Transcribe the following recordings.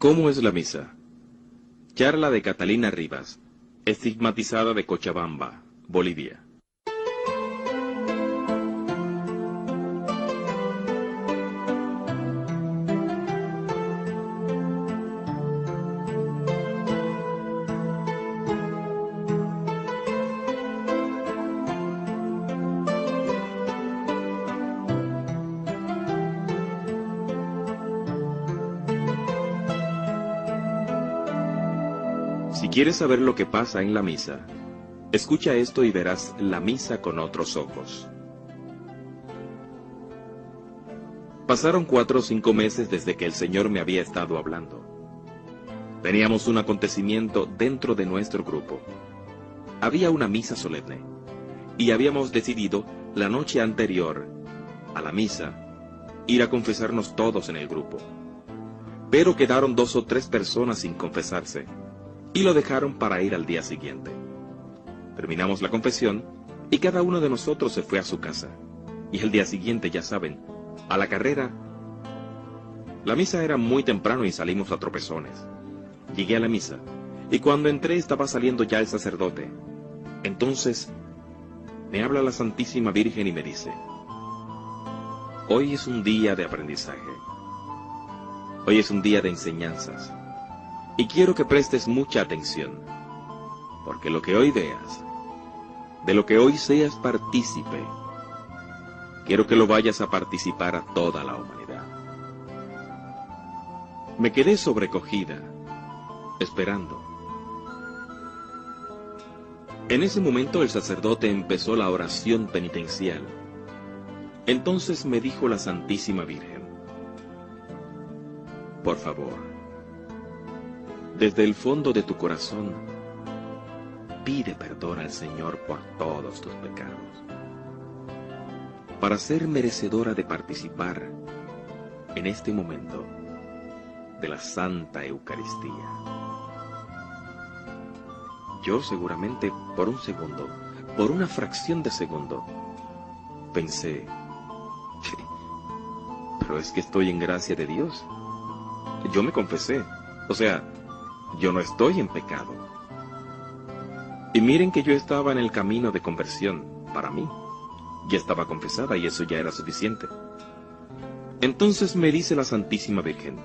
¿Cómo es la misa? Charla de Catalina Rivas, estigmatizada de Cochabamba, Bolivia. Si quieres saber lo que pasa en la misa, escucha esto y verás la misa con otros ojos. Pasaron 4 o 5 meses desde que el Señor me había estado hablando. Teníamos un acontecimiento dentro de nuestro grupo. Había una misa solemne, y habíamos decidido la noche anterior a la misa ir a confesarnos todos en el grupo. Pero quedaron 2 o 3 personas sin confesarse, y lo dejaron para ir al día siguiente. Terminamos la confesión y cada uno de nosotros se fue a su casa. Y el día siguiente, ya saben, a la carrera. La misa era muy temprano y salimos a tropezones. Llegué a la misa y cuando entré estaba saliendo ya el sacerdote. Entonces me habla la Santísima Virgen y me dice: hoy es un día de aprendizaje. Hoy es un día de enseñanzas. Y quiero que prestes mucha atención, porque lo que hoy veas, de lo que hoy seas partícipe, quiero que lo vayas a participar a toda la humanidad. Me quedé sobrecogida, esperando. En ese momento el sacerdote empezó la oración penitencial. Entonces me dijo la Santísima Virgen: por favor, desde el fondo de tu corazón, pide perdón al Señor por todos tus pecados, para ser merecedora de participar en este momento de la Santa Eucaristía. Yo seguramente por un segundo, por una fracción de segundo, pensé: pero es que estoy en gracia de Dios. Yo me confesé, o sea, yo no estoy en pecado. Y miren que yo estaba en el camino de conversión, para mí. Ya estaba confesada y eso ya era suficiente. Entonces me dice la Santísima Virgen: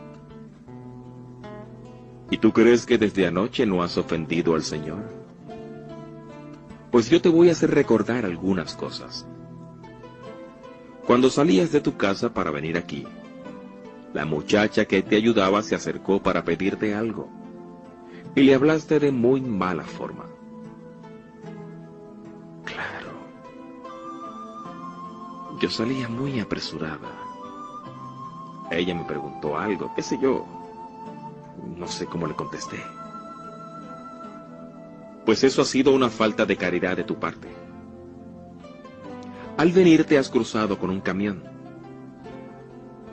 ¿y tú crees que desde anoche no has ofendido al Señor? Pues yo te voy a hacer recordar algunas cosas. Cuando salías de tu casa para venir aquí, la muchacha que te ayudaba se acercó para pedirte algo. Y le hablaste de muy mala forma. Claro. Yo salía muy apresurada. Ella me preguntó algo, qué sé yo. No sé cómo le contesté. Pues eso ha sido una falta de caridad de tu parte. Al venir te has cruzado con un camión.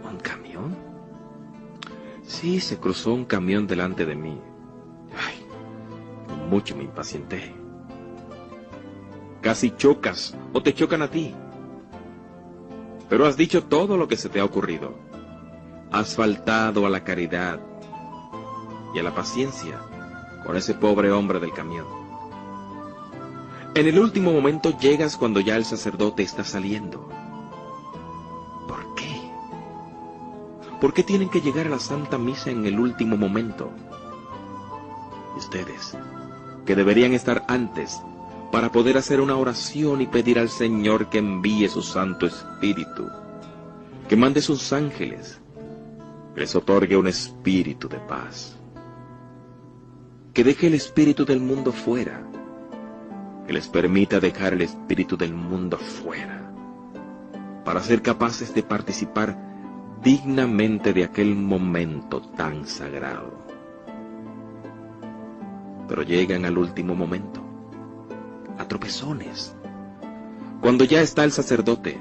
¿Un camión? Sí, se cruzó un camión delante de mí. Mucho me impacienté. Casi chocas o te chocan a ti. Pero has dicho todo lo que se te ha ocurrido. Has faltado a la caridad y a la paciencia con ese pobre hombre del camión. En el último momento llegas cuando ya el sacerdote está saliendo. ¿Por qué? ¿Por qué tienen que llegar a la Santa Misa en el último momento? ¿Y ustedes, que deberían estar antes para poder hacer una oración y pedir al Señor que envíe su Santo Espíritu, que mande sus ángeles, que les otorgue un espíritu de paz, que deje el espíritu del mundo fuera, que les permita dejar el espíritu del mundo fuera, para ser capaces de participar dignamente de aquel momento tan sagrado? Pero llegan al último momento, a tropezones, cuando ya está el sacerdote,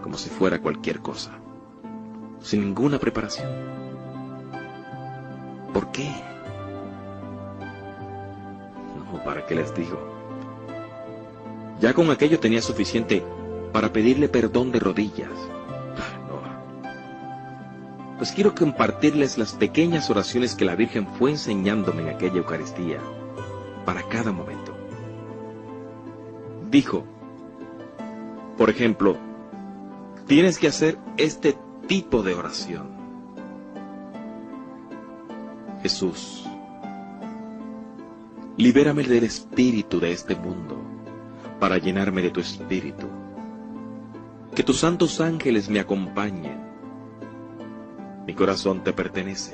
como si fuera cualquier cosa, sin ninguna preparación. ¿Por qué? No, ¿para qué les digo? Ya con aquello tenía suficiente para pedirle perdón de rodillas. No. pues quiero compartirles las pequeñas oraciones que la Virgen fue enseñándome en aquella Eucaristía, para cada momento. Dijo, por ejemplo, tienes que hacer este tipo de oración. Jesús, libérame del espíritu de este mundo, para llenarme de tu espíritu. Que tus santos ángeles me acompañen. Mi corazón te pertenece.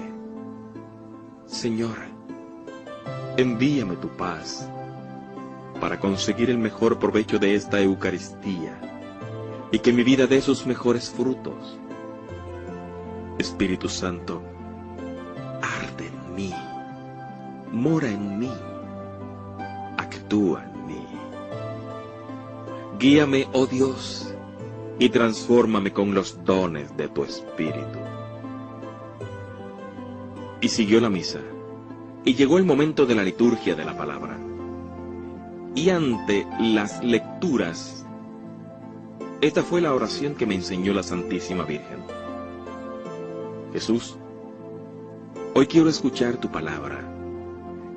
Señor, envíame tu paz para conseguir el mejor provecho de esta Eucaristía y que mi vida dé sus mejores frutos. Espíritu Santo, arde en mí, mora en mí, actúa en mí. Guíame, oh Dios, y transfórmame con los dones de tu Espíritu. Y siguió la misa, y llegó el momento de la liturgia de la palabra. Y ante las lecturas, esta fue la oración que me enseñó la Santísima Virgen. Jesús, hoy quiero escuchar tu palabra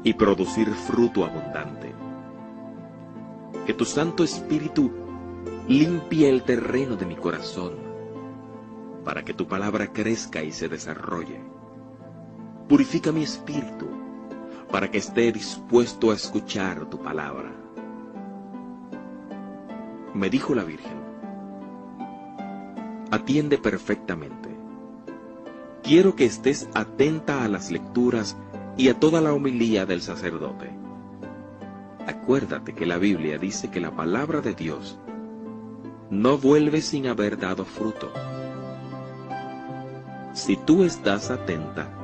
y producir fruto abundante. Que tu Santo Espíritu limpie el terreno de mi corazón para que tu palabra crezca y se desarrolle. Purifica mi espíritu para que esté dispuesto a escuchar tu palabra. Me dijo la Virgen, atiende perfectamente. Quiero que estés atenta a las lecturas y a toda la homilía del sacerdote. Acuérdate que la Biblia dice que la palabra de Dios no vuelve sin haber dado fruto. Si tú estás atenta,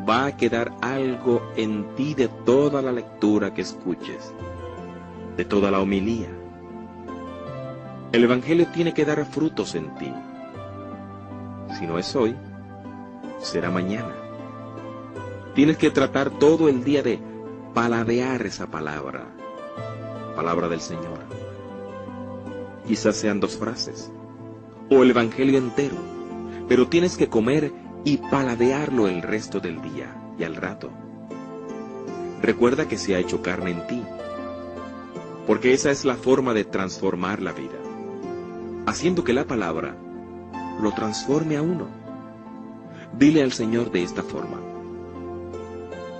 va a quedar algo en ti de toda la lectura que escuches, de toda la homilía. El Evangelio tiene que dar frutos en ti. Si no es hoy, será mañana. Tienes que tratar todo el día de paladear esa palabra, palabra del Señor. Quizás sean 2 frases, o el Evangelio entero, pero tienes que comer y paladearlo el resto del día y al rato. Recuerda que se ha hecho carne en ti, porque esa es la forma de transformar la vida, haciendo que la palabra lo transforme a uno. Dile al Señor de esta forma: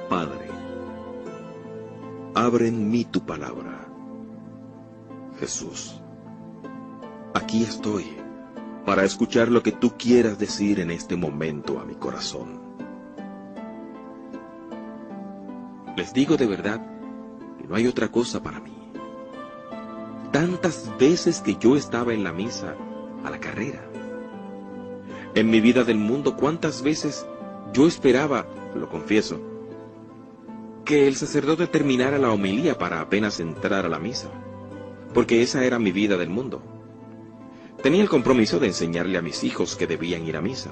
Padre, abre en mí tu palabra. Jesús, aquí estoy para escuchar lo que tú quieras decir en este momento a mi corazón. Les digo de verdad que no hay otra cosa para mí. Tantas veces que yo estaba en la misa a la carrera. En mi vida del mundo, cuántas veces yo esperaba, lo confieso, que el sacerdote terminara la homilía para apenas entrar a la misa, porque esa era mi vida del mundo. Tenía el compromiso de enseñarle a mis hijos que debían ir a misa,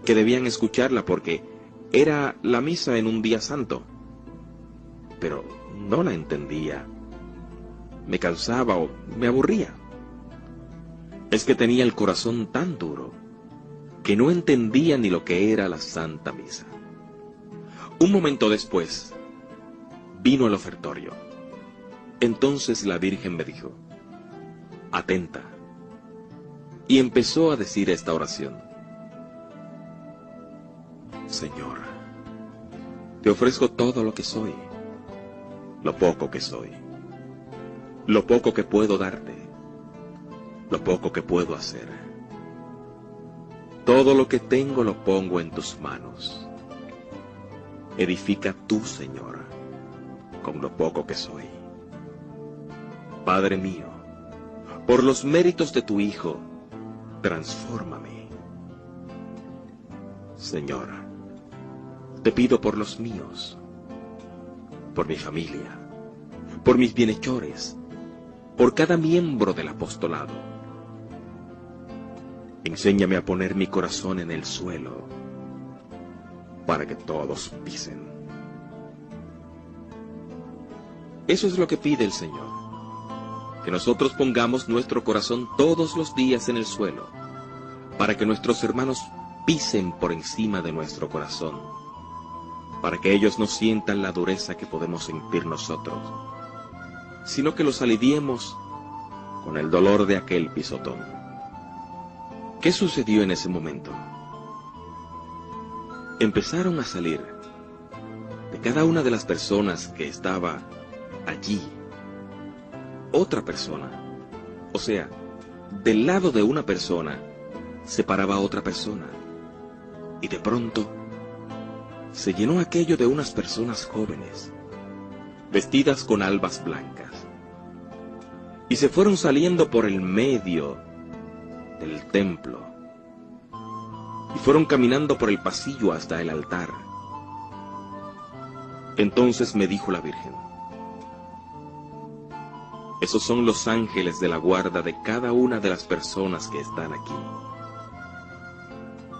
que debían escucharla porque era la misa en un día santo. Pero no la entendía. Me cansaba o me aburría. Es que tenía el corazón tan duro que no entendía ni lo que era la Santa Misa. Un momento después, vino el ofertorio. Entonces la Virgen me dijo: atenta. Y empezó a decir esta oración: Señor, te ofrezco todo lo que soy, lo poco que soy, lo poco que puedo darte, lo poco que puedo hacer. Todo lo que tengo lo pongo en tus manos. Edifica tú, Señor, con lo poco que soy. Padre mío, por los méritos de tu Hijo, transfórmame. Señor, te pido por los míos, por mi familia, por mis bienhechores, por cada miembro del apostolado. Enséñame a poner mi corazón en el suelo, para que todos pisen. Eso es lo que pide el Señor, que nosotros pongamos nuestro corazón todos los días en el suelo, para que nuestros hermanos pisen por encima de nuestro corazón, para que ellos no sientan la dureza que podemos sentir nosotros, sino que los aliviemos con el dolor de aquel pisotón. ¿Qué sucedió en ese momento? Empezaron a salir de cada una de las personas que estaba allí otra persona. O sea, del lado de una persona se paraba otra persona, y de pronto se llenó aquello de unas personas jóvenes, vestidas con albas blancas, y se fueron saliendo por el medio del templo, y fueron caminando por el pasillo hasta el altar. Entonces me dijo la Virgen: esos son los ángeles de la guarda de cada una de las personas que están aquí.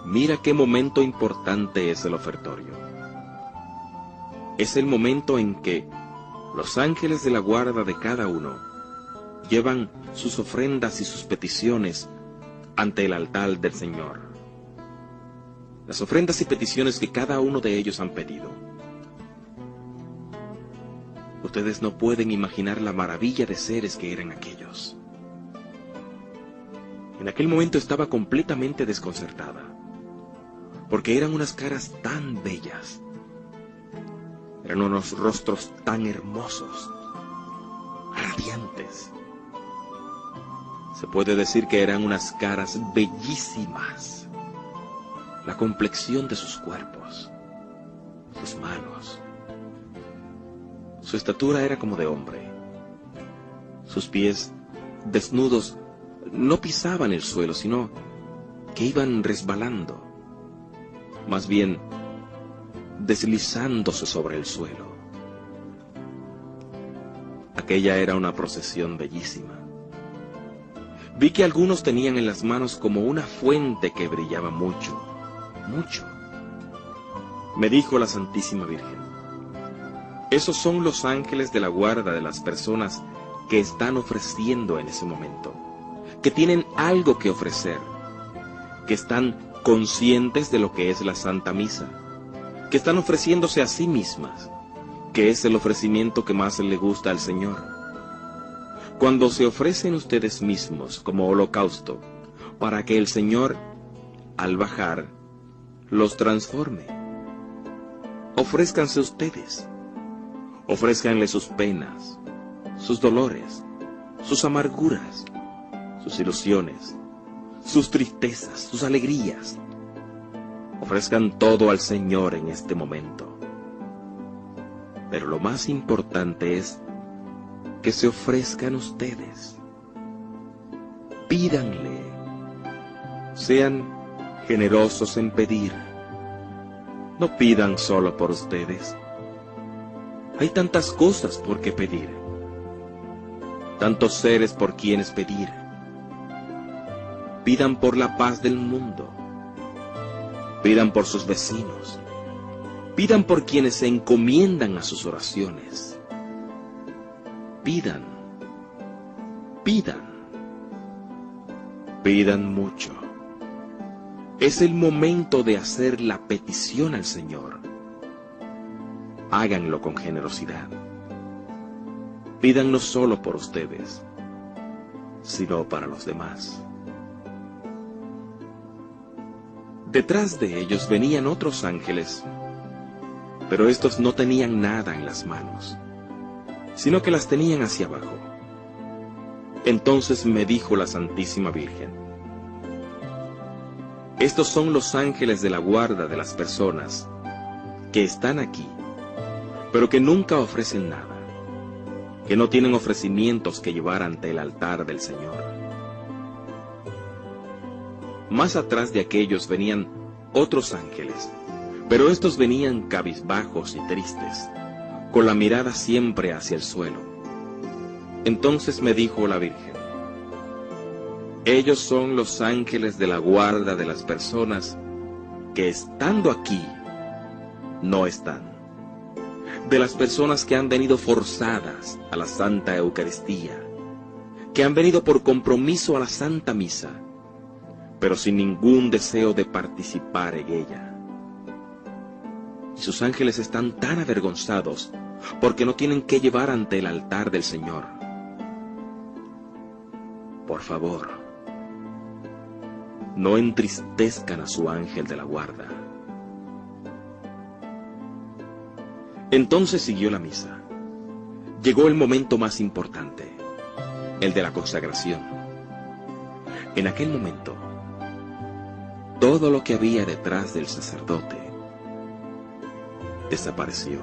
Mira qué momento importante es el ofertorio. Es el momento en que los ángeles de la guarda de cada uno llevan sus ofrendas y sus peticiones ante el altar del Señor. Las ofrendas y peticiones que cada uno de ellos han pedido. Ustedes no pueden imaginar la maravilla de seres que eran aquellos. En aquel momento estaba completamente desconcertada, porque eran unas caras tan bellas, eran unos rostros tan hermosos, radiantes. Se puede decir que eran unas caras bellísimas. La complexión de sus cuerpos, sus manos. Su estatura era como de hombre. Sus pies, desnudos, no pisaban el suelo, sino que iban resbalando, más bien deslizándose sobre el suelo. Aquella era una procesión bellísima. Vi que algunos tenían en las manos como una fuente que brillaba mucho, mucho. Me dijo la Santísima Virgen: esos son los ángeles de la guarda de las personas que están ofreciendo en ese momento, que tienen algo que ofrecer, que están conscientes de lo que es la Santa Misa, que están ofreciéndose a sí mismas, que es el ofrecimiento que más le gusta al Señor. Cuando se ofrecen ustedes mismos como holocausto, para que el Señor, al bajar, los transforme. Ofrézcanse ustedes. Ofrézcanle sus penas, sus dolores, sus amarguras, sus ilusiones, sus tristezas, sus alegrías. Ofrezcan todo al Señor en este momento. Pero lo más importante es que se ofrezcan ustedes. Pídanle. Sean generosos en pedir. No pidan solo por ustedes. Hay tantas cosas por qué pedir, tantos seres por quienes pedir. Pidan por la paz del mundo, pidan por sus vecinos, pidan por quienes se encomiendan a sus oraciones. Pidan, pidan, pidan mucho. Es el momento de hacer la petición al Señor. Háganlo con generosidad. Pidan no solo por ustedes, sino para los demás. Detrás de ellos venían otros ángeles, pero estos no tenían nada en las manos, sino que las tenían hacia abajo. Entonces me dijo la Santísima Virgen: estos son los ángeles de la guarda de las personas que están aquí, pero que nunca ofrecen nada, que no tienen ofrecimientos que llevar ante el altar del Señor. Más atrás de aquellos venían otros ángeles, pero estos venían cabizbajos y tristes, con la mirada siempre hacia el suelo. Entonces me dijo la Virgen: ellos son los ángeles de la guarda de las personas que estando aquí no están, de las personas que han venido forzadas a la Santa Eucaristía, que han venido por compromiso a la Santa Misa, pero sin ningún deseo de participar en ella. Y sus ángeles están tan avergonzados porque no tienen que llevar ante el altar del Señor. Por favor, no entristezcan a su ángel de la guarda. Entonces siguió la misa. Llegó el momento más importante, el de la consagración. En aquel momento, todo lo que había detrás del sacerdote desapareció.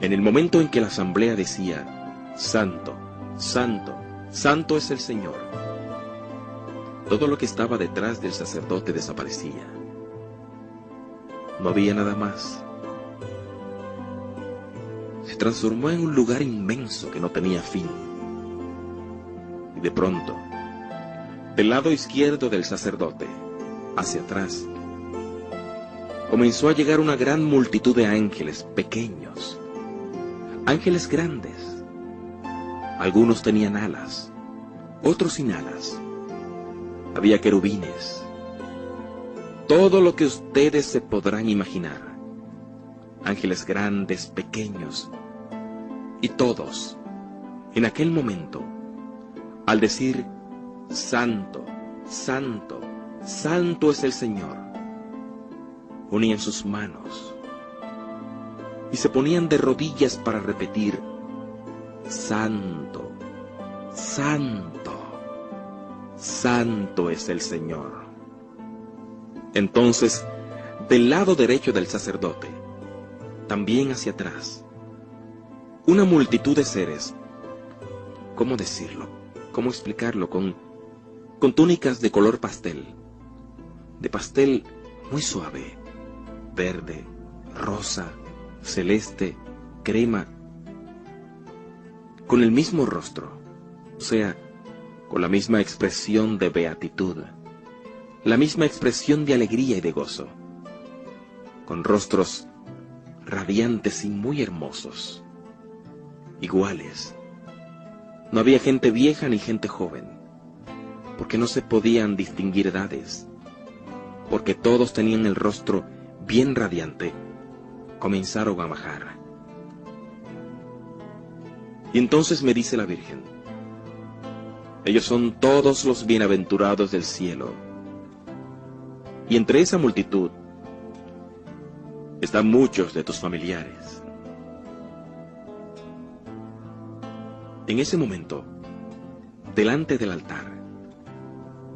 En el momento en que la asamblea decía, Santo, Santo, Santo es el Señor, todo lo que estaba detrás del sacerdote desaparecía. No había nada más. Se transformó en un lugar inmenso que no tenía fin. Y de pronto, del lado izquierdo del sacerdote, hacia atrás, comenzó a llegar una gran multitud de ángeles pequeños, ángeles grandes. Algunos tenían alas, otros sin alas. Había querubines. Todo lo que ustedes se podrán imaginar. Ángeles grandes, pequeños, y todos, en aquel momento, al decir, Santo, Santo, Santo es el Señor, unían sus manos y se ponían de rodillas para repetir, Santo, Santo, Santo es el Señor. Entonces, del lado derecho del sacerdote, también hacia atrás, una multitud de seres, ¿cómo decirlo? ¿Cómo explicarlo? Con túnicas de color pastel, de pastel muy suave, verde, rosa, celeste, crema, con el mismo rostro, o sea, con la misma expresión de beatitud, la misma expresión de alegría y de gozo, con rostros radiantes y muy hermosos, iguales. No había gente vieja ni gente joven, porque no se podían distinguir edades, porque todos tenían el rostro bien radiante. Comenzaron a bajar. Y entonces me dice la Virgen, ellos son todos los bienaventurados del cielo, y entre esa multitud están muchos de tus familiares. En ese momento, delante del altar,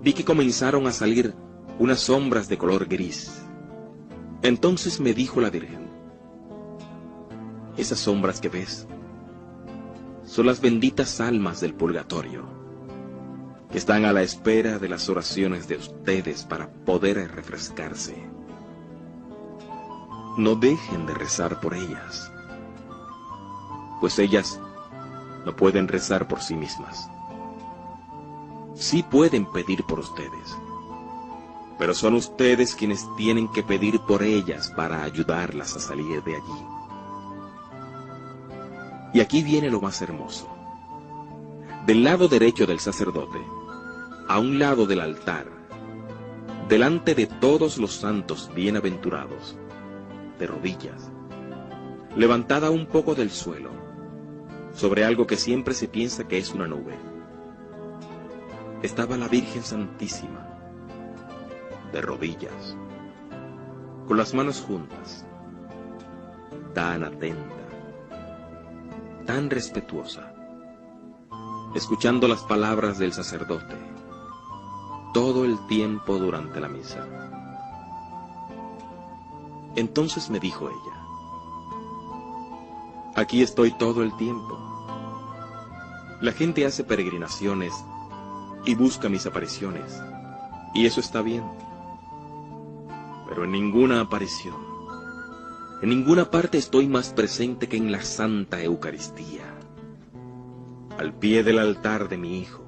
vi que comenzaron a salir unas sombras de color gris. Entonces me dijo la Virgen, esas sombras que ves son las benditas almas del purgatorio, que están a la espera de las oraciones de ustedes para poder refrescarse. No dejen de rezar por ellas, pues ellas no pueden rezar por sí mismas. Sí pueden pedir por ustedes, pero son ustedes quienes tienen que pedir por ellas para ayudarlas a salir de allí. Y aquí viene lo más hermoso. Del lado derecho del sacerdote, a un lado del altar, delante de todos los santos bienaventurados, de rodillas, levantada un poco del suelo, sobre algo que siempre se piensa que es una nube, estaba la Virgen Santísima, de rodillas, con las manos juntas, tan atenta, tan respetuosa, escuchando las palabras del sacerdote, todo el tiempo durante la misa. Entonces me dijo ella, aquí estoy todo el tiempo. La gente hace peregrinaciones y busca mis apariciones, y eso está bien. Pero en ninguna aparición, en ninguna parte estoy más presente que en la Santa Eucaristía, al pie del altar de mi Hijo.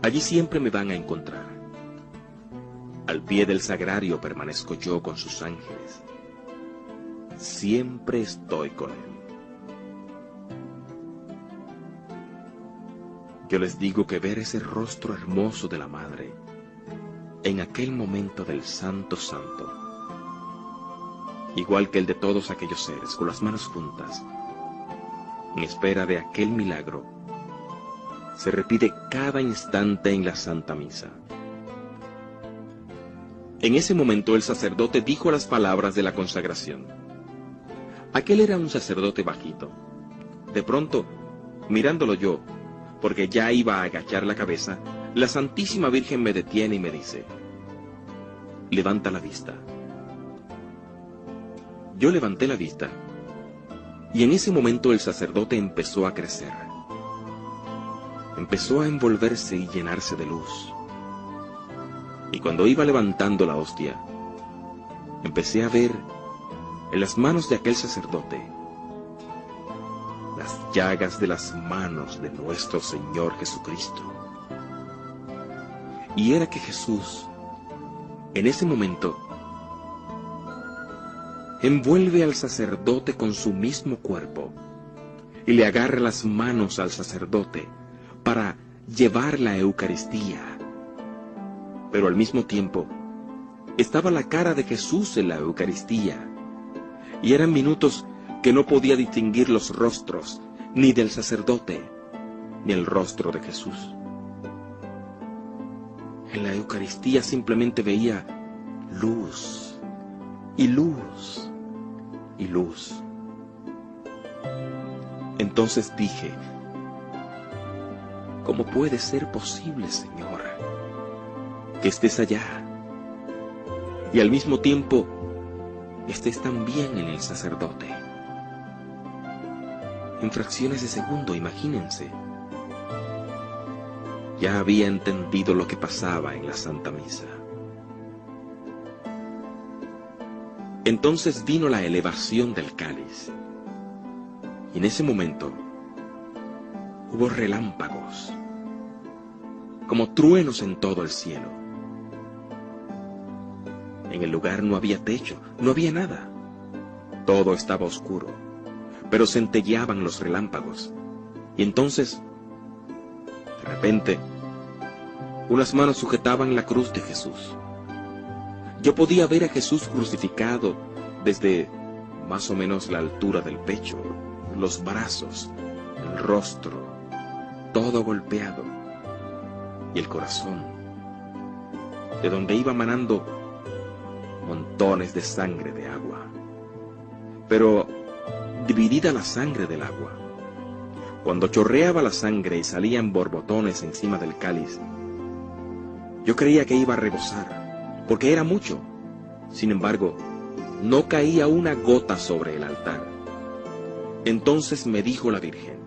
Allí siempre me van a encontrar. Al pie del sagrario permanezco yo con sus ángeles. Siempre estoy con Él. Yo les digo que ver ese rostro hermoso de la madre en aquel momento del Santo Santo, igual que el de todos aquellos seres con las manos juntas, en espera de aquel milagro, se repite cada instante en la Santa Misa. En ese momento el sacerdote dijo las palabras de la consagración. Aquel era un sacerdote bajito. De pronto, mirándolo yo, porque ya iba a agachar la cabeza, la Santísima Virgen me detiene y me dice: levanta la vista. Yo levanté la vista, y en ese momento el sacerdote empezó a crecer. Empezó a envolverse y llenarse de luz. Y cuando iba levantando la hostia, empecé a ver en las manos de aquel sacerdote las llagas de las manos de nuestro Señor Jesucristo. Y era que Jesús, en ese momento, envuelve al sacerdote con su mismo cuerpo y le agarra las manos al sacerdote para llevar la Eucaristía. Pero al mismo tiempo, estaba la cara de Jesús en la Eucaristía, y eran minutos que no podía distinguir los rostros, ni del sacerdote, ni el rostro de Jesús. En la Eucaristía simplemente veía luz, y luz, y luz. Entonces dije: ¿cómo puede ser posible, Señor, que estés allá y al mismo tiempo estés también en el sacerdote? En fracciones de segundo, imagínense. Ya había entendido lo que pasaba en la Santa Misa. Entonces vino la elevación del cáliz, y en ese momento hubo relámpagos, como truenos en todo el cielo. En el lugar no había techo, no había nada. Todo estaba oscuro, pero centelleaban los relámpagos. Y entonces, de repente, unas manos sujetaban la cruz de Jesús. Yo podía ver a Jesús crucificado desde más o menos la altura del pecho, los brazos, el rostro, todo golpeado, y el corazón, de donde iba manando montones de sangre de agua, pero dividida la sangre del agua. Cuando chorreaba la sangre y salían borbotones encima del cáliz, yo creía que iba a rebosar, porque era mucho. Sin embargo, no caía una gota sobre el altar. Entonces me dijo la Virgen: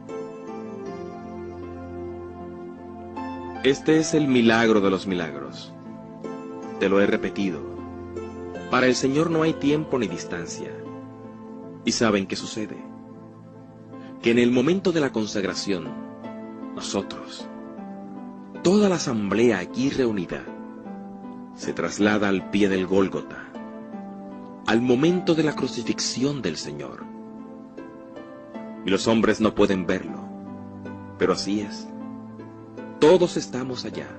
este es el milagro de los milagros. Te lo he repetido. Para el Señor no hay tiempo ni distancia. ¿Y saben qué sucede? Que en el momento de la consagración, nosotros, toda la asamblea aquí reunida, se traslada al pie del Gólgota, al momento de la crucifixión del Señor. Y los hombres no pueden verlo, pero así es. Todos estamos allá,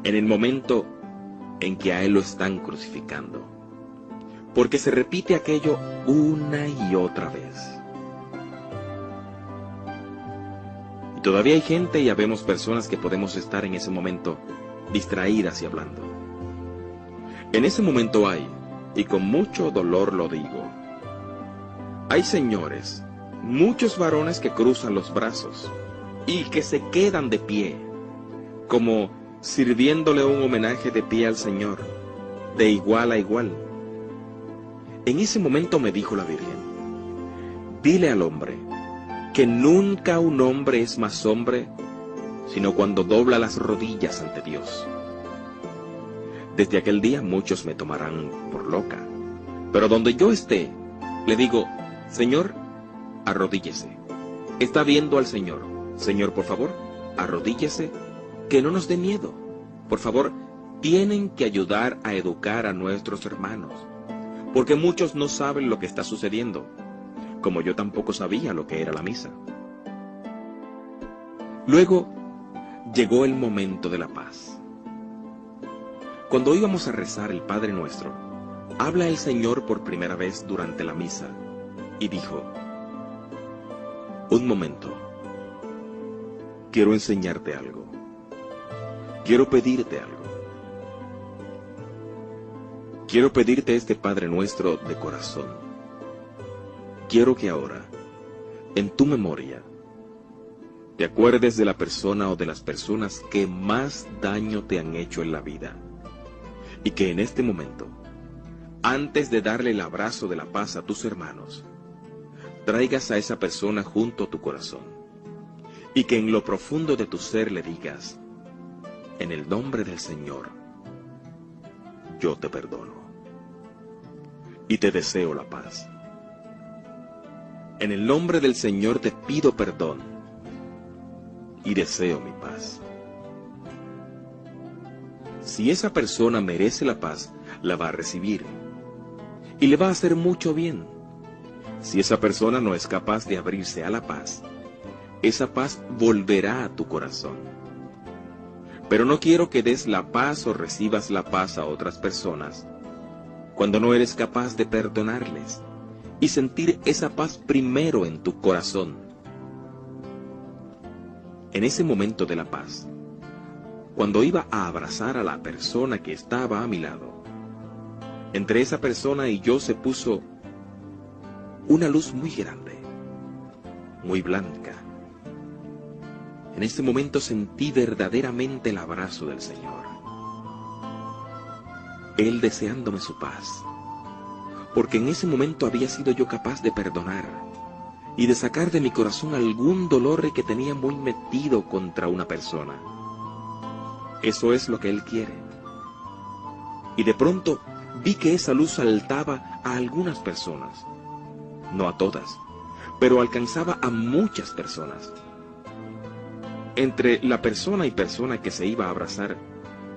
en el momento en que a Él lo están crucificando, porque se repite aquello una y otra vez. Y todavía hay gente y habemos personas que podemos estar en ese momento distraídas y hablando. En ese momento hay, y con mucho dolor lo digo, hay señores, muchos varones que cruzan los brazos y que se quedan de pie, como sirviéndole un homenaje de pie al Señor, de igual a igual. En ese momento me dijo la Virgen: dile al hombre que nunca un hombre es más hombre sino cuando dobla las rodillas ante Dios. Desde aquel día muchos me tomarán por loca, pero donde yo esté, le digo: Señor, arrodíllese. Está viendo al Señor. Señor, por favor, arrodíllese, que no nos dé miedo. Por favor, tienen que ayudar a educar a nuestros hermanos, porque muchos no saben lo que está sucediendo, como yo tampoco sabía lo que era la misa. Luego llegó el momento de la paz. Cuando íbamos a rezar el Padre Nuestro, habla el Señor por primera vez durante la misa y dijo: un momento, quiero enseñarte algo, quiero pedirte algo. Quiero pedirte este Padre Nuestro de corazón. Quiero que ahora, en tu memoria, te acuerdes de la persona o de las personas que más daño te han hecho en la vida, y que en este momento, antes de darle el abrazo de la paz a tus hermanos, traigas a esa persona junto a tu corazón, y que en lo profundo de tu ser le digas: en el nombre del Señor, yo te perdono y te deseo la paz. En el nombre del Señor te pido perdón y deseo mi paz. Si esa persona merece la paz, la va a recibir y le va a hacer mucho bien. Si esa persona no es capaz de abrirse a la paz, esa paz volverá a tu corazón. Pero no quiero que des la paz o recibas la paz a otras personas cuando no eres capaz de perdonarles y sentir esa paz primero en tu corazón. En ese momento de la paz, cuando iba a abrazar a la persona que estaba a mi lado, entre esa persona y yo se puso una luz muy grande, muy blanca. En ese momento sentí verdaderamente el abrazo del Señor. Él deseándome su paz, porque en ese momento había sido yo capaz de perdonar y de sacar de mi corazón algún dolor que tenía muy metido contra una persona. Eso es lo que Él quiere. Y de pronto vi que esa luz saltaba a algunas personas, no a todas, pero alcanzaba a muchas personas. Entre la persona y persona que se iba a abrazar,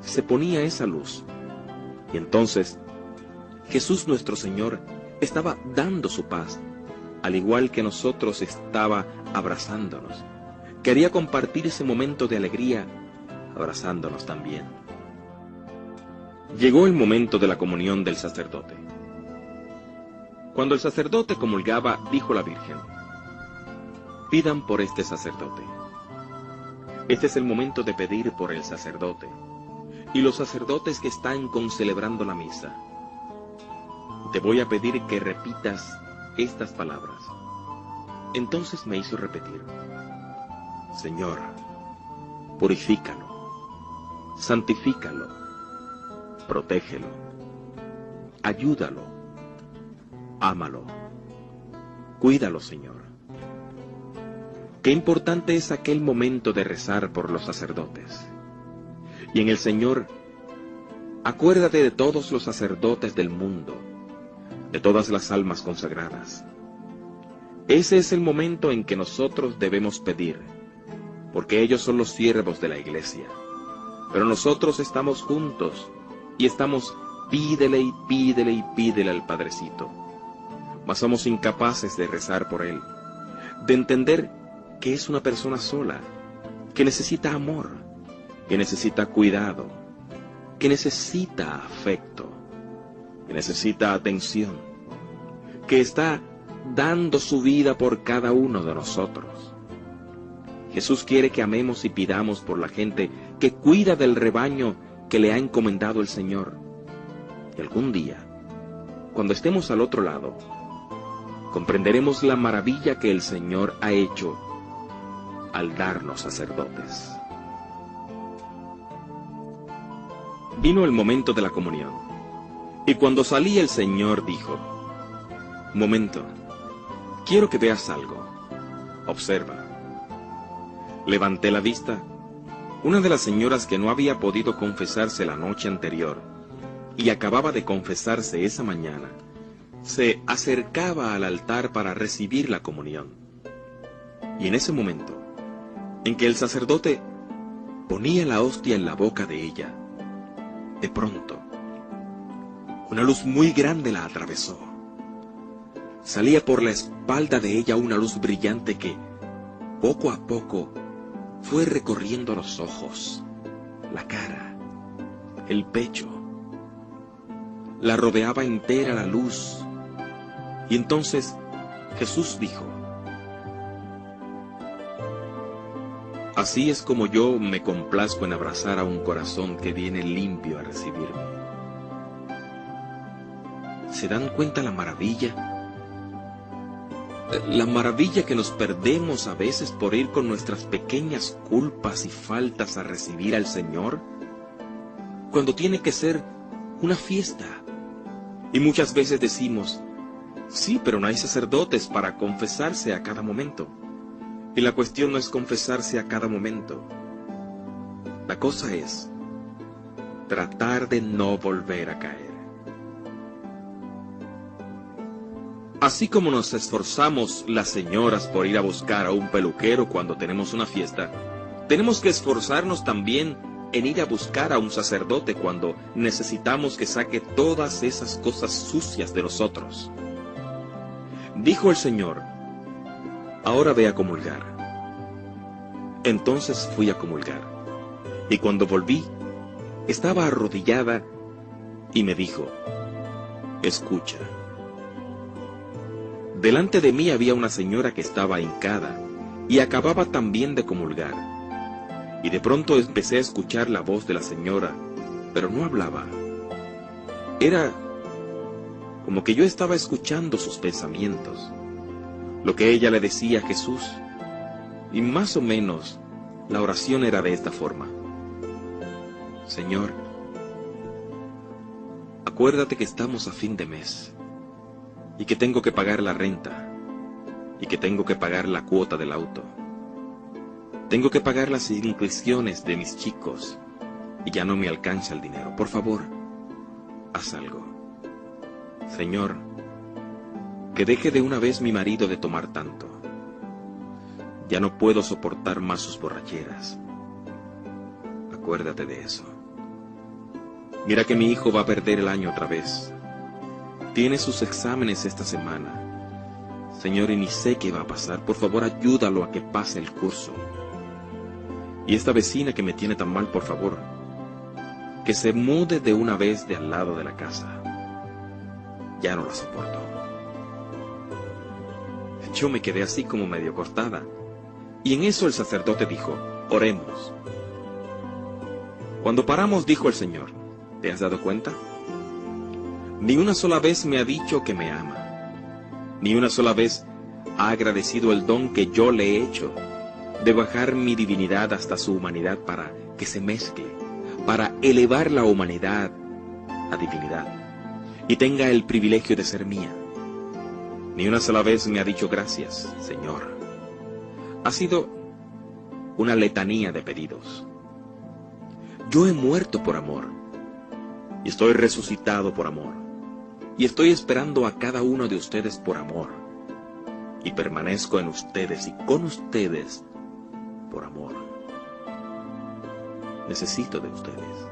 se ponía esa luz. Y entonces, Jesús nuestro Señor estaba dando su paz, al igual que nosotros estaba abrazándonos. Quería compartir ese momento de alegría, abrazándonos también. Llegó el momento de la comunión del sacerdote. Cuando el sacerdote comulgaba, dijo la Virgen: pidan por este sacerdote. Este es el momento de pedir por el sacerdote y los sacerdotes que están concelebrando la misa. Te voy a pedir que repitas estas palabras. Entonces me hizo repetir: Señor, purifícalo, santifícalo, protégelo, ayúdalo, ámalo, cuídalo, Señor. Qué importante es aquel momento de rezar por los sacerdotes. Y en el Señor, acuérdate de todos los sacerdotes del mundo, de todas las almas consagradas. Ese es el momento en que nosotros debemos pedir, porque ellos son los siervos de la Iglesia. Pero nosotros estamos juntos y estamos pídele y pídele y pídele al Padrecito. Mas somos incapaces de rezar por Él, de entender que es una persona sola, que necesita amor, que necesita cuidado, que necesita afecto, que necesita atención, que está dando su vida por cada uno de nosotros. Jesús quiere que amemos y pidamos por la gente que cuida del rebaño que le ha encomendado el Señor. Y algún día, cuando estemos al otro lado, comprenderemos la maravilla que el Señor ha hecho al darnos sacerdotes. Vino el momento de la comunión, y cuando salí el Señor dijo: momento, quiero que veas algo. Observa. Levanté la vista. Una de las señoras que no había podido confesarse la noche anterior y acababa de confesarse esa mañana, se acercaba al altar para recibir la comunión. Y en ese momento, en que el sacerdote ponía la hostia en la boca de ella, de pronto, una luz muy grande la atravesó. Salía por la espalda de ella una luz brillante que, poco a poco, fue recorriendo los ojos, la cara, el pecho. La rodeaba entera la luz. Y entonces Jesús dijo: así es como yo me complazco en abrazar a un corazón que viene limpio a recibirme. ¿Se dan cuenta la maravilla? La maravilla que nos perdemos a veces por ir con nuestras pequeñas culpas y faltas a recibir al Señor, cuando tiene que ser una fiesta. Y muchas veces decimos: sí, pero no hay sacerdotes para confesarse a cada momento. Y la cuestión no es confesarse a cada momento. La cosa es tratar de no volver a caer. Así como nos esforzamos las señoras por ir a buscar a un peluquero cuando tenemos una fiesta, tenemos que esforzarnos también en ir a buscar a un sacerdote cuando necesitamos que saque todas esas cosas sucias de nosotros. Dijo el Señor: ahora ve a comulgar. Entonces fui a comulgar, y cuando volví, estaba arrodillada y me dijo: escucha. Delante de mí había una señora que estaba hincada y acababa también de comulgar. Y de pronto empecé a escuchar la voz de la señora, pero no hablaba. Era como que yo estaba escuchando sus pensamientos, lo que ella le decía a Jesús. Y más o menos la oración era de esta forma: Señor, acuérdate que estamos a fin de mes, y que tengo que pagar la renta, y que tengo que pagar la cuota del auto. Tengo que pagar las inscripciones de mis chicos, y ya no me alcanza el dinero. Por favor, haz algo. Señor, que deje de una vez mi marido de tomar tanto. Ya no puedo soportar más sus borracheras. Acuérdate de eso. Mira que mi hijo va a perder el año otra vez. Tiene sus exámenes esta semana. Señor, y ni sé qué va a pasar. Por favor, ayúdalo a que pase el curso. Y esta vecina que me tiene tan mal, por favor, que se mude de una vez de al lado de la casa. Ya no la soporto. Yo me quedé así como medio cortada. Y en eso el sacerdote dijo: oremos. Cuando paramos, dijo el Señor: ¿te has dado cuenta? Ni una sola vez me ha dicho que me ama. Ni una sola vez ha agradecido el don que yo le he hecho, de bajar mi divinidad hasta su humanidad para que se mezcle, para elevar la humanidad a divinidad, y tenga el privilegio de ser mía. Ni una sola vez me ha dicho gracias, Señor. Ha sido una letanía de pedidos. Yo he muerto por amor, y estoy resucitado por amor, y estoy esperando a cada uno de ustedes por amor, y permanezco en ustedes y con ustedes por amor. Necesito de ustedes.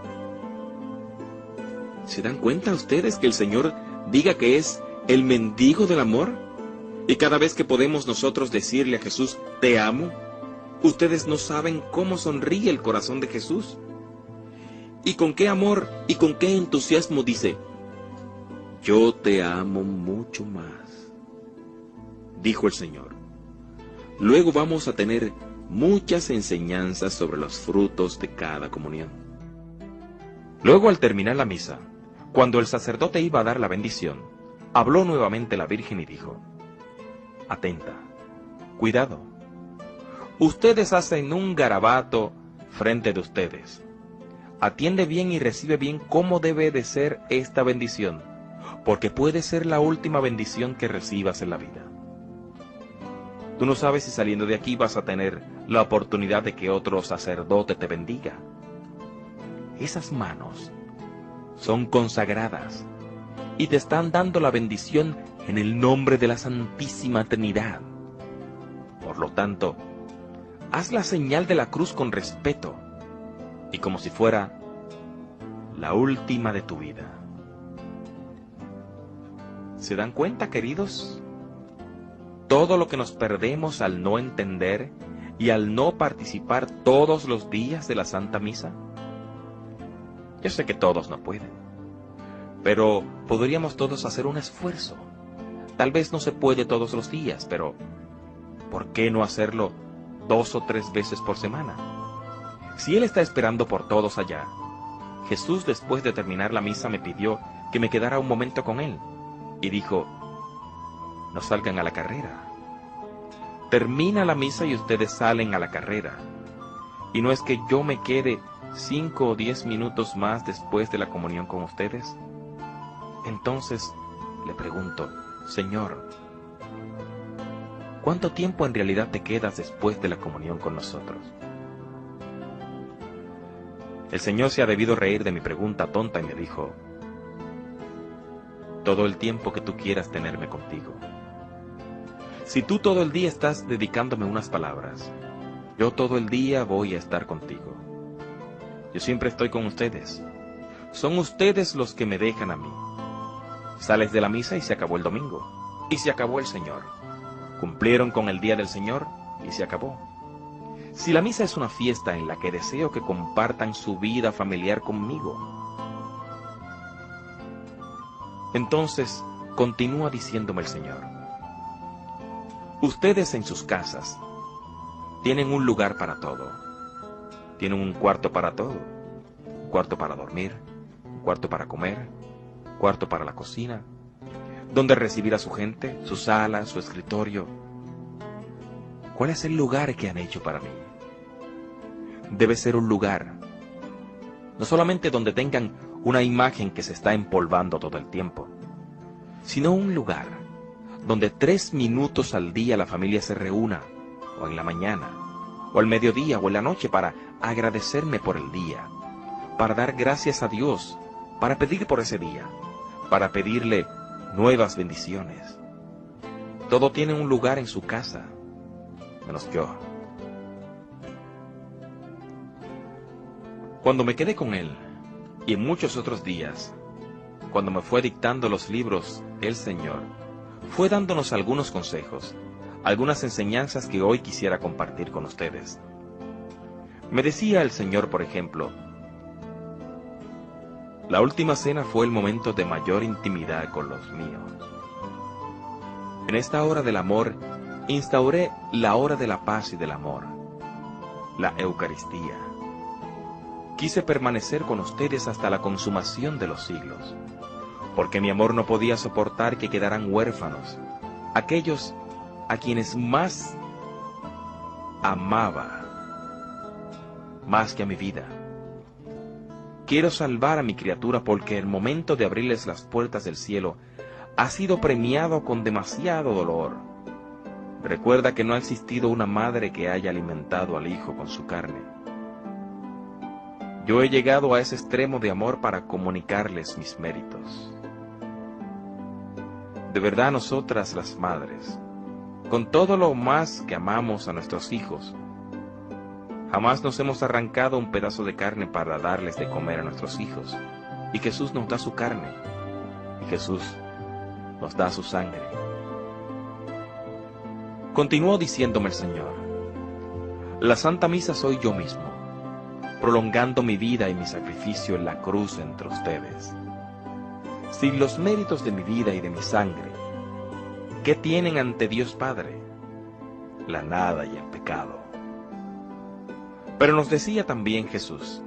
¿Se dan cuenta ustedes que el Señor diga que es el mendigo del amor? Y cada vez que podemos nosotros decirle a Jesús: te amo, ustedes no saben cómo sonríe el corazón de Jesús. Y con qué amor y con qué entusiasmo dice: yo te amo mucho más. Dijo el Señor. Luego vamos a tener muchas enseñanzas sobre los frutos de cada comunión. Luego, al terminar la misa, cuando el sacerdote iba a dar la bendición, habló nuevamente la Virgen y dijo: atenta, cuidado. Ustedes hacen un garabato frente de ustedes. Atiende bien y recibe bien cómo debe de ser esta bendición, porque puede ser la última bendición que recibas en la vida. Tú no sabes si saliendo de aquí vas a tener la oportunidad de que otro sacerdote te bendiga. Esas manos son consagradas y te están dando la bendición en el nombre de la Santísima Trinidad. Por lo tanto, haz la señal de la cruz con respeto y como si fuera la última de tu vida. ¿Se dan cuenta, queridos? Todo lo que nos perdemos al no entender y al no participar todos los días de la Santa Misa? Yo sé que todos no pueden, pero podríamos todos hacer un esfuerzo. Tal vez no se puede todos los días, pero ¿por qué no hacerlo 2 o 3 veces por semana? Si Él está esperando por todos allá, Jesús, después de terminar la misa, me pidió que me quedara un momento con Él y dijo: no salgan a la carrera. Termina la misa y ustedes salen a la carrera. Y no es que yo me quede 5 o 10 minutos más después de la comunión con ustedes. Entonces le pregunto: Señor, ¿cuánto tiempo en realidad te quedas después de la comunión con nosotros? El Señor se ha debido reír de mi pregunta tonta y me dijo: todo el tiempo que tú quieras tenerme contigo. Si tú todo el día estás dedicándome unas palabras, yo todo el día voy a estar contigo. Yo siempre estoy con ustedes. Son ustedes los que me dejan a mí. Sales de la misa y se acabó el domingo. Y se acabó el Señor. Cumplieron con el día del Señor y se acabó. Si la misa es una fiesta en la que deseo que compartan su vida familiar conmigo, entonces continúa diciéndome el Señor: ustedes en sus casas tienen un lugar para todo. Tienen un cuarto para todo. Un cuarto para dormir, un cuarto para comer, un cuarto para la cocina, donde recibir a su gente, su sala, su escritorio. ¿Cuál es el lugar que han hecho para mí? Debe ser un lugar, no solamente donde tengan una imagen que se está empolvando todo el tiempo, sino un lugar donde 3 minutos al día la familia se reúna, o en la mañana, o al mediodía, o en la noche, para agradecerme por el día, para dar gracias a Dios, para pedir por ese día, para pedirle nuevas bendiciones. Todo tiene un lugar en su casa, menos yo. Cuando me quedé con Él, y en muchos otros días, cuando me fue dictando los libros el Señor, fue dándonos algunos consejos, algunas enseñanzas que hoy quisiera compartir con ustedes. Me decía el Señor, por ejemplo: la última cena fue el momento de mayor intimidad con los míos. En esta hora del amor, instauré la hora de la paz y del amor, la Eucaristía. Quise permanecer con ustedes hasta la consumación de los siglos, porque mi amor no podía soportar que quedaran huérfanos aquellos a quienes más amaba, más que a mi vida. Quiero salvar a mi criatura porque el momento de abrirles las puertas del cielo ha sido premiado con demasiado dolor. Recuerda que no ha existido una madre que haya alimentado al hijo con su carne. Yo he llegado a ese extremo de amor para comunicarles mis méritos. De verdad, nosotras las madres, con todo lo más que amamos a nuestros hijos, jamás nos hemos arrancado un pedazo de carne para darles de comer a nuestros hijos. Y Jesús nos da su carne, y Jesús nos da su sangre. Continuó diciéndome el Señor: la Santa Misa soy yo mismo, prolongando mi vida y mi sacrificio en la cruz entre ustedes. Sin los méritos de mi vida y de mi sangre, ¿qué tienen ante Dios Padre? La nada y el pecado. Pero nos decía también Jesús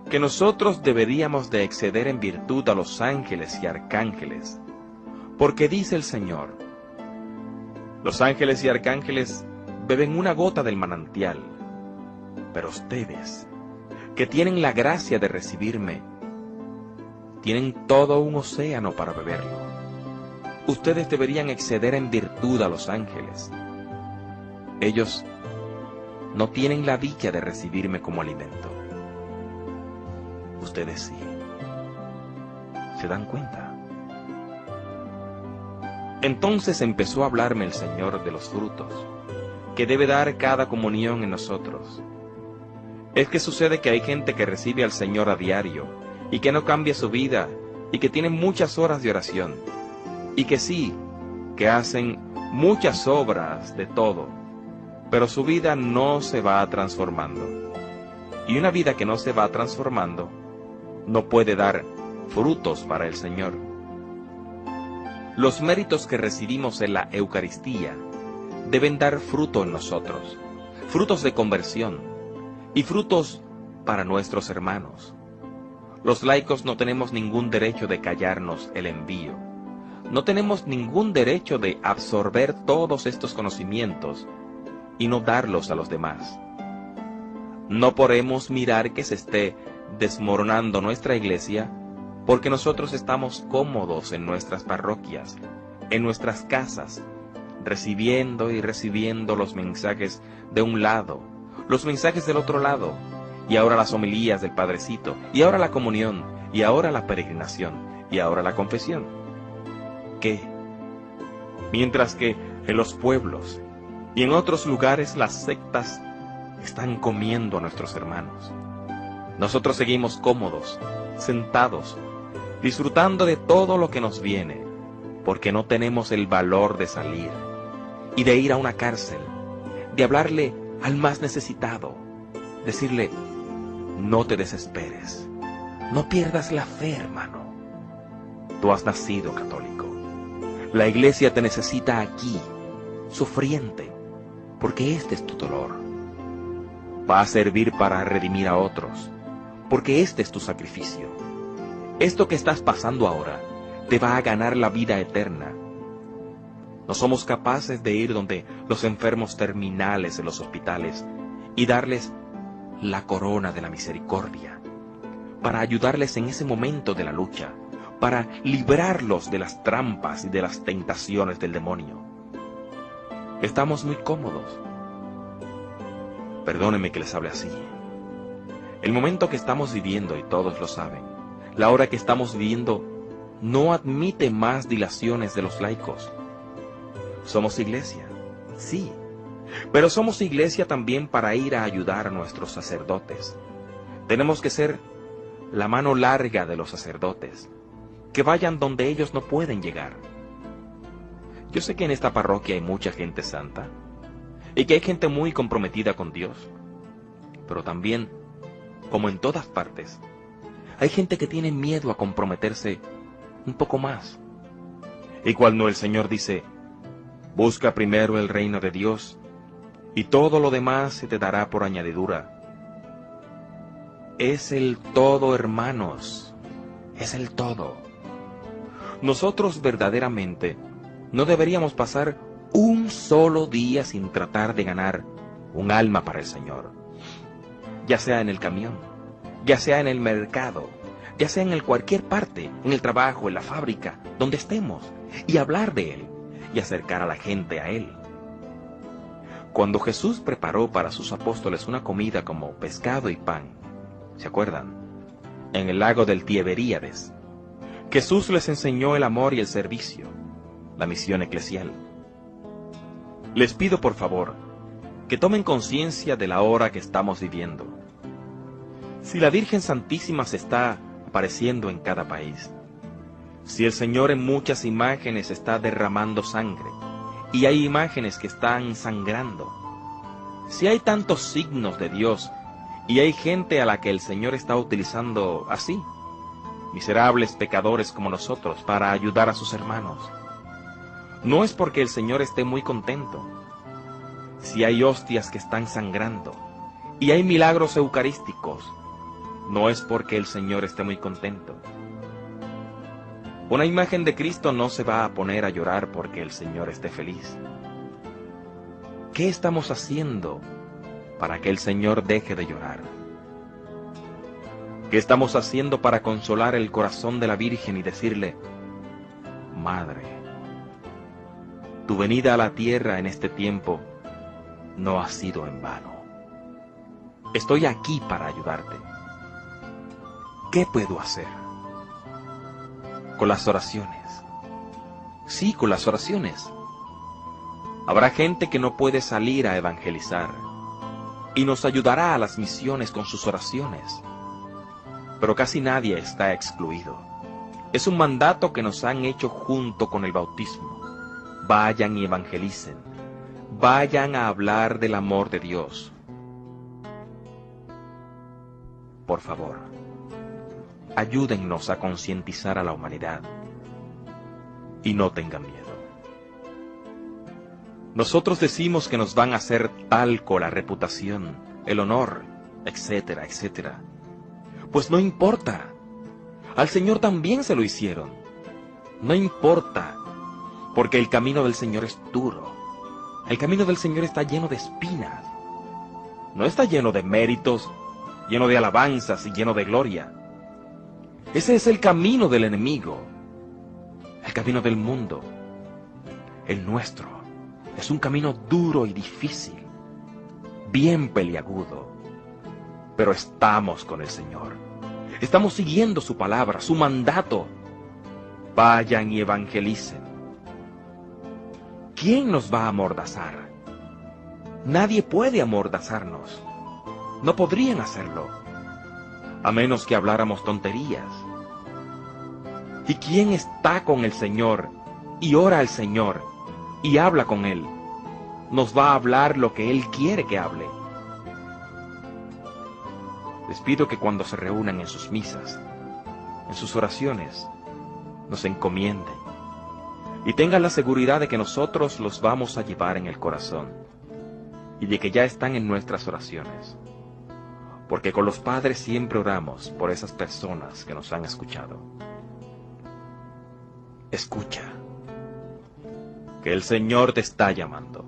que nosotros deberíamos de exceder en virtud a los ángeles y arcángeles, porque dice el Señor: los ángeles y arcángeles beben una gota del manantial, pero ustedes, que tienen la gracia de recibirme, tienen todo un océano para beberlo. Ustedes deberían exceder en virtud a los ángeles. Ellos no tienen la dicha de recibirme como alimento. Ustedes sí. ¿Se dan cuenta? Entonces empezó a hablarme el Señor de los frutos que debe dar cada comunión en nosotros. Es que sucede que hay gente que recibe al Señor a diario y que no cambia su vida y que tiene muchas horas de oración y que sí, que hacen muchas obras de todo, pero su vida no se va transformando. Y una vida que no se va transformando no puede dar frutos para el Señor. Los méritos que recibimos en la Eucaristía deben dar fruto en nosotros, frutos de conversión y frutos para nuestros hermanos. Los laicos no tenemos ningún derecho de callarnos el envío. No tenemos ningún derecho de absorber todos estos conocimientos y no darlos a los demás. No podemos mirar que se esté desmoronando nuestra iglesia porque nosotros estamos cómodos en nuestras parroquias, en nuestras casas, recibiendo y recibiendo los mensajes de un lado, los mensajes del otro lado, y ahora las homilías del Padrecito, y ahora la comunión, y ahora la peregrinación, y ahora la confesión. ¿Qué? Mientras que en los pueblos y en otros lugares las sectas están comiendo a nuestros hermanos. Nosotros seguimos cómodos, sentados, disfrutando de todo lo que nos viene, porque no tenemos el valor de salir y de ir a una cárcel, de hablarle al más necesitado, decirle: no te desesperes, no pierdas la fe, hermano. Tú has nacido católico. La iglesia te necesita aquí, sufriente, porque este es tu dolor. Va a servir para redimir a otros, porque este es tu sacrificio. Esto que estás pasando ahora te va a ganar la vida eterna. No somos capaces de ir donde los enfermos terminales en los hospitales y darles la corona de la misericordia, para ayudarles en ese momento de la lucha, para librarlos de las trampas y de las tentaciones del demonio. Estamos muy cómodos. Perdónenme que les hable así. El momento que estamos viviendo, y todos lo saben, la hora que estamos viviendo, no admite más dilaciones de los laicos. Somos iglesia, sí, pero somos iglesia también para ir a ayudar a nuestros sacerdotes. Tenemos que ser la mano larga de los sacerdotes, que vayan donde ellos no pueden llegar. Yo sé que en esta parroquia hay mucha gente santa, y que hay gente muy comprometida con Dios, pero también, como en todas partes, hay gente que tiene miedo a comprometerse un poco más. Y cuando el Señor dice: busca primero el reino de Dios, y todo lo demás se te dará por añadidura. Es el todo, hermanos, es el todo. Nosotros verdaderamente no deberíamos pasar un solo día sin tratar de ganar un alma para el Señor, ya sea en el camión, ya sea en el mercado, ya sea en cualquier parte, en el trabajo, en la fábrica, donde estemos, y hablar de Él, y acercar a la gente a Él. Cuando Jesús preparó para sus apóstoles una comida como pescado y pan, ¿se acuerdan? En el lago del Tiberíades, Jesús les enseñó el amor y el servicio, la misión eclesial. Les pido por favor que tomen conciencia de la hora que estamos viviendo. Si la Virgen Santísima se está apareciendo en cada país, si el Señor en muchas imágenes está derramando sangre, y hay imágenes que están sangrando, si hay tantos signos de Dios, y hay gente a la que el Señor está utilizando así, miserables pecadores como nosotros, para ayudar a sus hermanos, no es porque el Señor esté muy contento. Si hay hostias que están sangrando, y hay milagros eucarísticos, no es porque el Señor esté muy contento. Una imagen de Cristo no se va a poner a llorar porque el Señor esté feliz. ¿Qué estamos haciendo para que el Señor deje de llorar? ¿Qué estamos haciendo para consolar el corazón de la Virgen y decirle: Madre, tu venida a la tierra en este tiempo no ha sido en vano? Estoy aquí para ayudarte. ¿Qué puedo hacer? Con las oraciones. Sí, con las oraciones. Habrá gente que no puede salir a evangelizar y nos ayudará a las misiones con sus oraciones. Pero casi nadie está excluido. Es un mandato que nos han hecho junto con el bautismo. Vayan y evangelicen. vayan a hablar del amor de Dios. Por favor, ayúdennos a concientizar a la humanidad y no tengan miedo. Nosotros decimos que nos van a hacer talco la reputación, el honor, etcétera, etcétera. Pues no importa. Al Señor también se lo hicieron. No importa, porque el camino del Señor es duro. El camino del Señor está lleno de espinas. No está lleno de méritos, lleno de alabanzas y lleno de gloria. Ese es el camino del enemigo, el camino del mundo. El nuestro es un camino duro y difícil, bien peliagudo, pero estamos con el Señor. Estamos siguiendo su palabra, su mandato. Vayan y evangelicen. ¿Quién nos va a amordazar? Nadie puede amordazarnos. No podrían hacerlo, a menos que habláramos tonterías. ¿Y quién está con el Señor y ora al Señor y habla con Él? Nos va a hablar lo que Él quiere que hable. Les pido que cuando se reúnan en sus misas, en sus oraciones, nos encomienden y tengan la seguridad de que nosotros los vamos a llevar en el corazón y de que ya están en nuestras oraciones. Porque con los padres siempre oramos por esas personas que nos han escuchado. Escucha, que el Señor te está llamando.